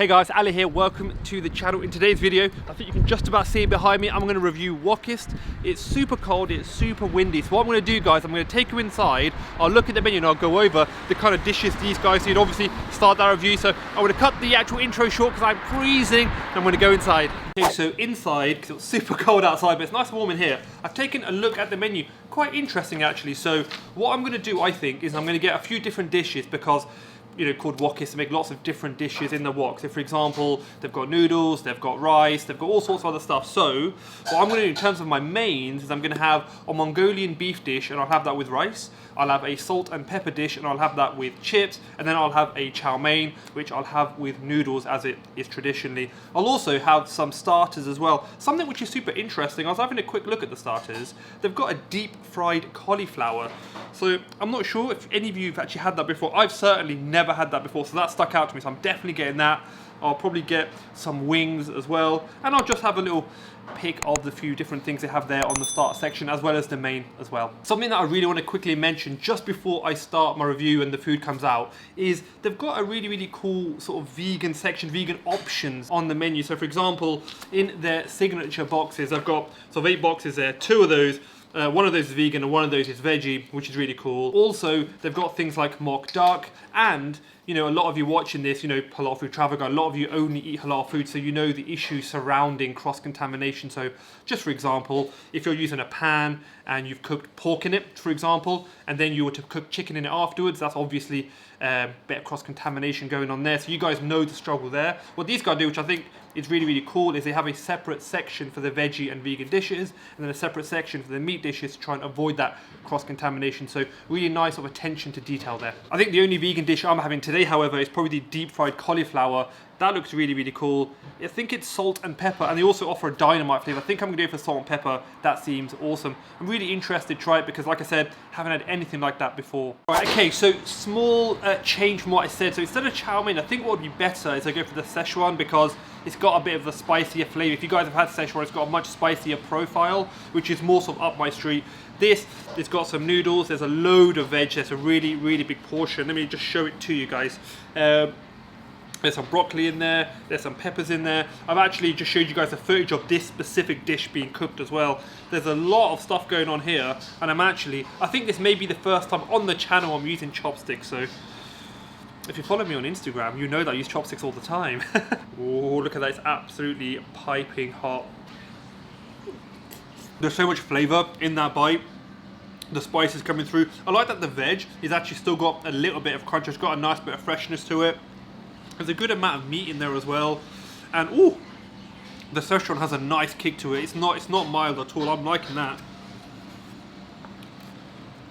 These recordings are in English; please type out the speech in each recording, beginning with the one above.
Hey guys, Ali here, welcome to the channel. In today's video, I think you can just about see it behind me, I'm going to review wokist. It's super cold, it's super windy, so what I'm going to do guys, I'm going to take you inside, I'll look at the menu and I'll go over the kind of dishes these guys do, and obviously start that review. So I'm going to cut the actual intro short because I'm freezing, and I'm going to go inside. Okay, so inside, because it's super cold outside, but it's nice and warm in here, I've taken a look at the menu. Quite interesting actually. So what I'm going to do, I think, is I'm going to get a few different dishes because called wokis, to make lots of different dishes in the wok. So for example, they've got noodles, they've got rice, they've got all sorts of other stuff. So what I'm going to do in terms of my mains is I'm going to have a Mongolian beef dish, and I'll have that with rice. I'll have a salt and pepper dish, and I'll have that with chips, and then I'll have a chow mein, which I'll have with noodles as it is traditionally. I'll also have some starters as well. Something which is super interesting, I was having a quick look at the starters. They've got a deep fried cauliflower. So I'm not sure if any of you have actually had that before. I've certainly never had that before, so that stuck out to me, so I'm definitely getting that. I'll probably get some wings as well, and I'll just have a little pick of the few different things they have there on the start section, as well as the main as well. Something that I really want to quickly mention just before I start my review and the food comes out is they've got a really cool sort of vegan section, vegan options on the menu. So for example, in their signature boxes, I've got sort of 8 boxes there, 2 of those. One of those is vegan and one of those is veggie, which is really cool. Also, they've got things like mock duck, and a lot of you watching this, halal food travel guy, a lot of you only eat halal food, so you know the issues surrounding cross-contamination. So just for example, if you're using a pan and you've cooked pork in it, for example, and then you were to cook chicken in it afterwards, that's obviously a bit of cross-contamination going on there. So you guys know the struggle there. What these guys do, which I think is really cool, is they have a separate section for the veggie and vegan dishes, and then a separate section for the meat dishes to try and avoid that cross-contamination. So really nice sort of attention to detail there. I think the only vegan dish I'm having today, however, is probably the deep fried cauliflower. That looks really cool. I think it's salt and pepper, and they also offer a dynamite flavor. I think I'm gonna go for salt and pepper. That seems awesome. I'm really interested to try it because, like I said, haven't had anything like that before. All right, okay, so small change from what I said. So instead of chow mein, I think what would be better is I go for the Szechuan because it's got a bit of a spicier flavor. If you guys have had Szechuan, it's got a much spicier profile, which is more sort of up my street. This, it's got some noodles, there's a load of veg, there's a really big portion. Let me just show it to you guys. There's some broccoli in there, there's some peppers in there. I've actually just showed you guys the footage of this specific dish being cooked as well. There's a lot of stuff going on here, and I think this may be the first time on the channel I'm using chopsticks, so if you follow me on Instagram, you know that I use chopsticks all the time. Oh, look at that, it's absolutely piping hot. There's so much flavor in that bite. The spice is coming through. I like that the veg is actually still got a little bit of crunch. It's got a nice bit of freshness to it. There's a good amount of meat in there as well. And ooh, the Szechuan has a nice kick to it. It's not mild at all. I'm liking that.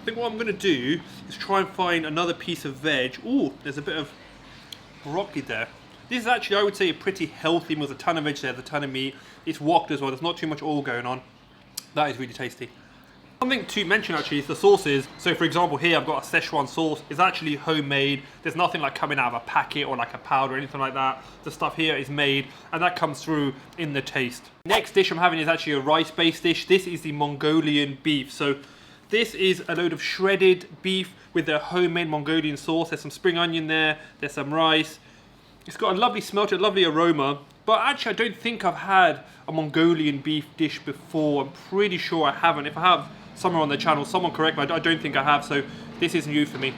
I think what I'm gonna do is try and find another piece of veg. Ooh, there's a bit of broccoli there. This is actually, I would say, a pretty healthy meal. There's a ton of veg there, there's a ton of meat. It's woked as well. There's not too much oil going on. That is really tasty. Something to mention actually is the sauces. So for example, here I've got a Szechuan sauce. It's actually homemade. There's nothing like coming out of a packet or like a powder or anything like that. The stuff here is made, and that comes through in the taste. Next dish I'm having is actually a rice-based dish. This is the Mongolian beef. So this is a load of shredded beef with their homemade Mongolian sauce. There's some spring onion there. There's some rice. It's got a lovely smell to it, lovely aroma. But actually, I don't think I've had a Mongolian beef dish before. I'm pretty sure I haven't. If I have, somewhere on the channel, someone correct me, I don't think I have, so this is new for me.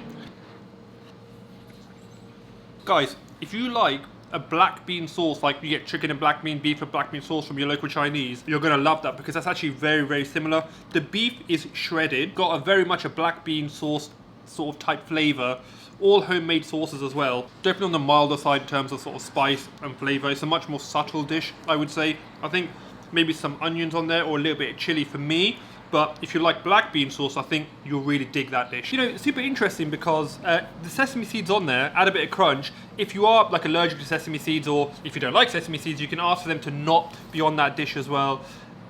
Guys, if you like a black bean sauce, like you get chicken and black bean, beef and black bean sauce from your local Chinese, you're gonna love that because that's actually very similar. The beef is shredded, got a very much a black bean sauce sort of type flavor. All homemade sauces as well. Definitely on the milder side in terms of sort of spice and flavor. It's a much more subtle dish, I would say. I think maybe some onions on there or a little bit of chili for me. But if you like black bean sauce, I think you'll really dig that dish. It's super interesting because the sesame seeds on there add a bit of crunch. If you are like allergic to sesame seeds, or if you don't like sesame seeds, you can ask for them to not be on that dish as well.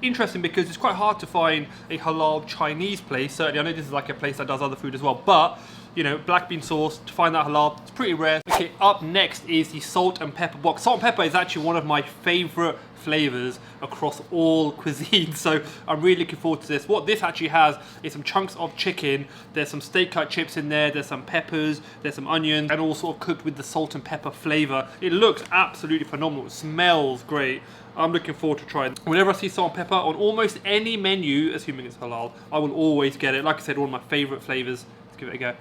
Interesting because it's quite hard to find a halal Chinese place. Certainly, I know this is like a place that does other food as well, but you know, black bean sauce to find that halal. It's pretty rare. Okay, up next is the salt and pepper box. Salt and pepper is actually one of my favorite flavors across all cuisines, so I'm really looking forward to this. What this actually has is some chunks of chicken, there's some steak cut chips in there, there's some peppers, there's some onions, and all sort of cooked with the salt and pepper flavor. It looks absolutely phenomenal. It smells great. I'm looking forward to trying it. Whenever I see salt and pepper on almost any menu, assuming it's halal, I will always get it. Like I said, one of my favorite flavors. Let's give it a go.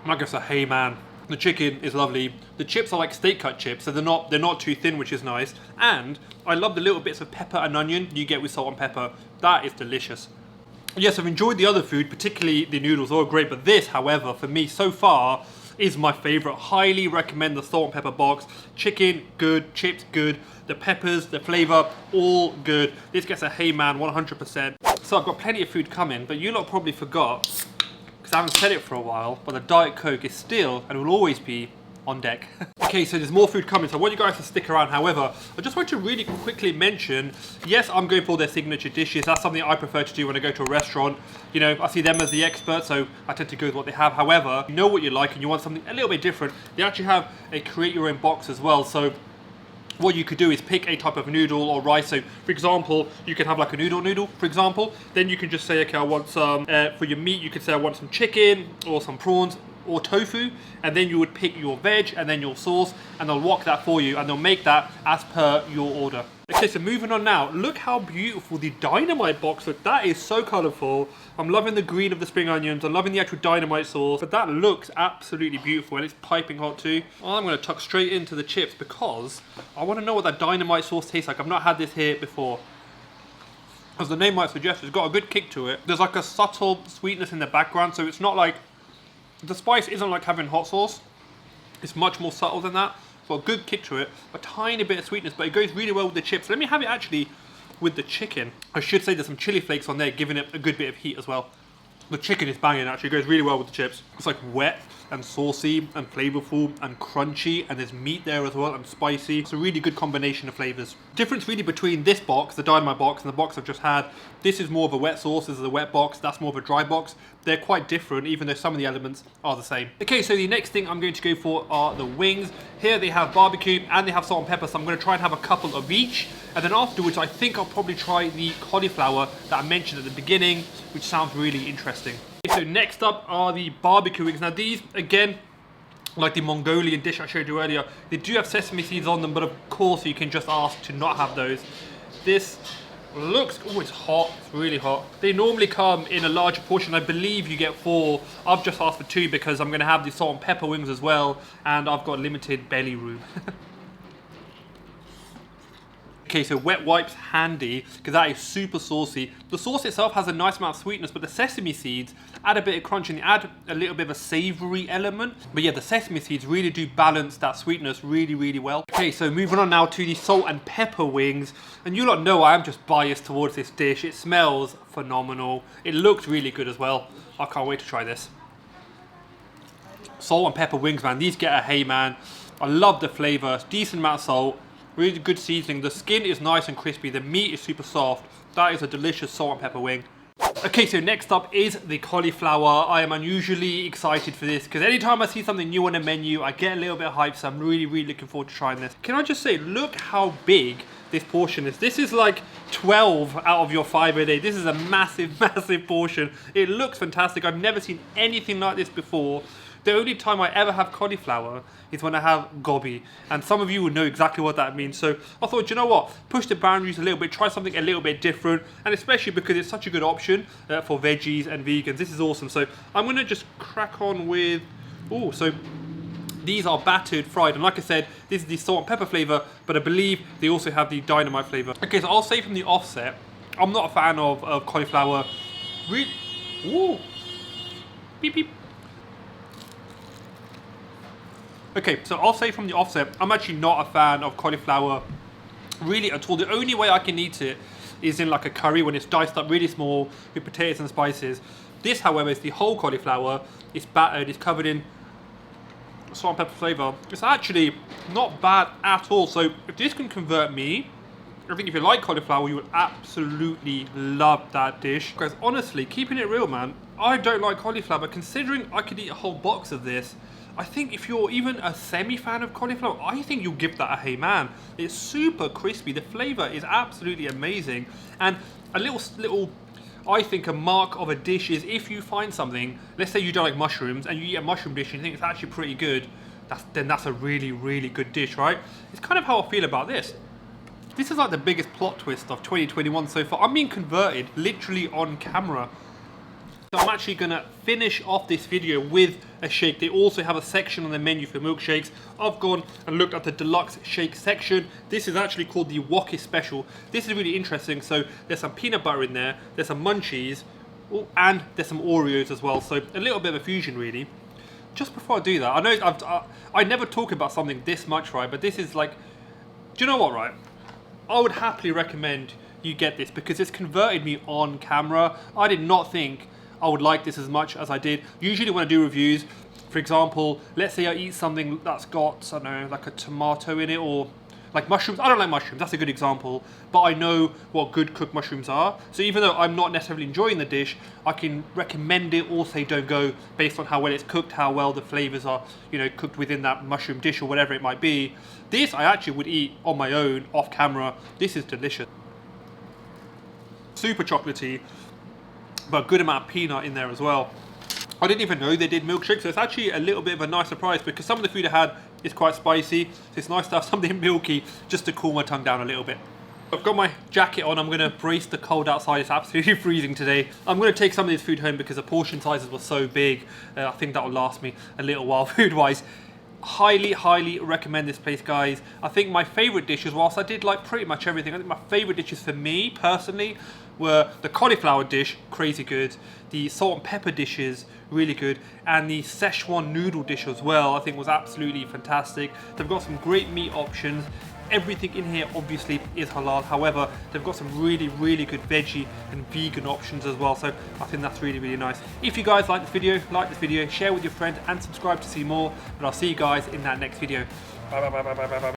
I'm not gonna say, hey man. The chicken is lovely. The chips are like steak cut chips, so they're not too thin, which is nice. And I love the little bits of pepper and onion you get with salt and pepper. That is delicious. Yes, I've enjoyed the other food, particularly the noodles, all great. But this, however, for me so far, is my favorite. Highly recommend the salt and pepper box. Chicken, good. Chips, good. The peppers, the flavor, all good. This gets a hey man, 100%. So I've got plenty of food coming, but you lot probably forgot, because I haven't said it for a while, but the Diet Coke is still and will always be on deck. Okay, so there's more food coming, so I want you guys to stick around. However, I just want to really quickly mention, yes, I'm going for their signature dishes. That's something I prefer to do when I go to a restaurant. You know, I see them as the expert, so I tend to go with what they have. However, you know what you like and you want something a little bit different, they actually have a create your own box as well. So what you could do is pick a type of noodle or rice. So for example, you can have like a noodle, for example. Then you can just say, okay, I want some, for your meat, you could say I want some chicken or some prawns or tofu. And then you would pick your veg and then your sauce, and they'll wok that for you and they'll make that as per your order. Okay, so moving on now. Look how beautiful the Dynamite box looks. That is so colorful. I'm loving the green of the spring onions. I'm loving the actual Dynamite sauce, but that looks absolutely beautiful and it's piping hot too. I'm gonna tuck straight into the chips because I wanna know what that Dynamite sauce tastes like. I've not had this here before. As the name might suggest, it's got a good kick to it. There's like a subtle sweetness in the background, so it's not like, the spice isn't like having hot sauce. It's much more subtle than that. It's got a good kick to it, a tiny bit of sweetness, but it goes really well with the chips. Let me have it actually with the chicken. I should say there's some chili flakes on there, giving it a good bit of heat as well. The chicken is banging actually, it goes really well with the chips. It's like wet and saucy and flavorful and crunchy, and there's meat there as well and spicy. It's a really good combination of flavors. Difference really between this box, the Dynamite box, and the box I've just had. This is more of a wet sauce, this is a wet box, that's more of a dry box. They're quite different, even though some of the elements are the same. Okay, so the next thing I'm going to go for are the wings. Here they have barbecue and they have salt and pepper, so I'm going to try and have a couple of each. And then afterwards, I think I'll probably try the cauliflower that I mentioned at the beginning, which sounds really interesting. Okay, so next up are the barbecue wings. Now these, again, like the Mongolian dish I showed you earlier, they do have sesame seeds on them, but of course you can just ask to not have those. This looks, oh, it's hot, it's really hot. They normally come in a larger portion. I believe you get 4. I've just asked for 2 because I'm gonna have the salt and pepper wings as well, and I've got limited belly room. Okay, so wet wipes handy, because that is super saucy. The sauce itself has a nice amount of sweetness, but the sesame seeds add a bit of crunch and they add a little bit of a savory element. But yeah, the sesame seeds really do balance that sweetness really, really well. Okay, so moving on now to the salt and pepper wings. And you lot know I am just biased towards this dish. It smells phenomenal. It looks really good as well. I can't wait to try this. Salt and pepper wings, man. These get a hey, man. I love the flavor. Decent amount of salt. Really good seasoning. The skin is nice and crispy. The meat is super soft. That is a delicious salt and pepper wing. Okay, so next up is the cauliflower. I am unusually excited for this because anytime I see something new on a menu, I get a little bit hyped, so I'm really, really looking forward to trying this. Can I just say, look how big this portion is. This is like 12 out of your 5 a day. This is a massive, massive portion. It looks fantastic. I've never seen anything like this before. The only time I ever have cauliflower is when I have gobi, and some of you will know exactly what that means. So I thought, you know what, push the boundaries a little bit, try something a little bit different, and especially because it's such a good option for veggies and vegans. This is awesome. So I'm gonna just crack on with, oh, so these are battered fried, and like I said, this is the salt and pepper flavor, but I believe they also have the Dynamite flavor. Okay, so I'll say from the offset, I'm not a fan of cauliflower. Ooh, beep beep. Okay, so I'll say from the offset, I'm actually not a fan of cauliflower really at all. The only way I can eat it is in like a curry when it's diced up really small with potatoes and spices. This, however, is the whole cauliflower. It's battered, it's covered in salt and pepper flavor. It's actually not bad at all. So if this can convert me I think if you like cauliflower, you would absolutely love that dish. Because honestly, keeping it real, man, I don't like cauliflower, but considering I could eat a whole box of this, I think if you're even a semi-fan of cauliflower, I think you'll give that a hey man. It's super crispy. The flavor is absolutely amazing. And a little, I think a mark of a dish is if you find something, let's say you don't like mushrooms, and you eat a mushroom dish and you think it's actually pretty good, then that's a really, really good dish, right? It's kind of how I feel about this. This is like the biggest plot twist of 2021 so far. I'm being converted literally on camera. So I'm actually gonna finish off this video with a shake. They also have a section on the menu for milkshakes. I've gone and looked at the deluxe shake section. This is actually called the Wokis Special. This is really interesting. So there's some peanut butter in there, there's some munchies, and there's some Oreos as well. So a little bit of a fusion really. Just before I do that, I know I never talk about something this much, right? But this is like, do you know what, right? I would happily recommend you get this because it's converted me on camera. I did not think I would like this as much as I did. Usually when I do reviews, for example, let's say I eat something that's got, I don't know, like a tomato in it or like mushrooms. I don't like mushrooms, that's a good example, but I know what good cooked mushrooms are. So even though I'm not necessarily enjoying the dish, I can recommend it or say don't go based on how well it's cooked, how well the flavors are, you know, cooked within that mushroom dish or whatever it might be. This I actually would eat on my own, off camera. This is delicious. Super chocolatey, but a good amount of peanut in there as well. I didn't even know they did milkshakes, so it's actually a little bit of a nice surprise because some of the food I had is quite spicy, so it's nice to have something milky just to cool my tongue down a little bit. I've got my jacket on, I'm gonna brace the cold outside, it's absolutely freezing today. I'm gonna take some of this food home because the portion sizes were so big. I think that will last me a little while food-wise. Highly recommend this place, guys. I think my favorite dishes, whilst I did like pretty much everything, I think my favorite dishes for me personally were the cauliflower dish, crazy good, the salt and pepper dishes, really good, and the Szechuan noodle dish as well, I think was absolutely fantastic. They've got some great meat options. Everything in here obviously is halal, however they've got some really good veggie and vegan options as well, so I think that's really nice. If you guys like this video, share with your friends and subscribe to see more, and I'll see you guys in that next video. Bye.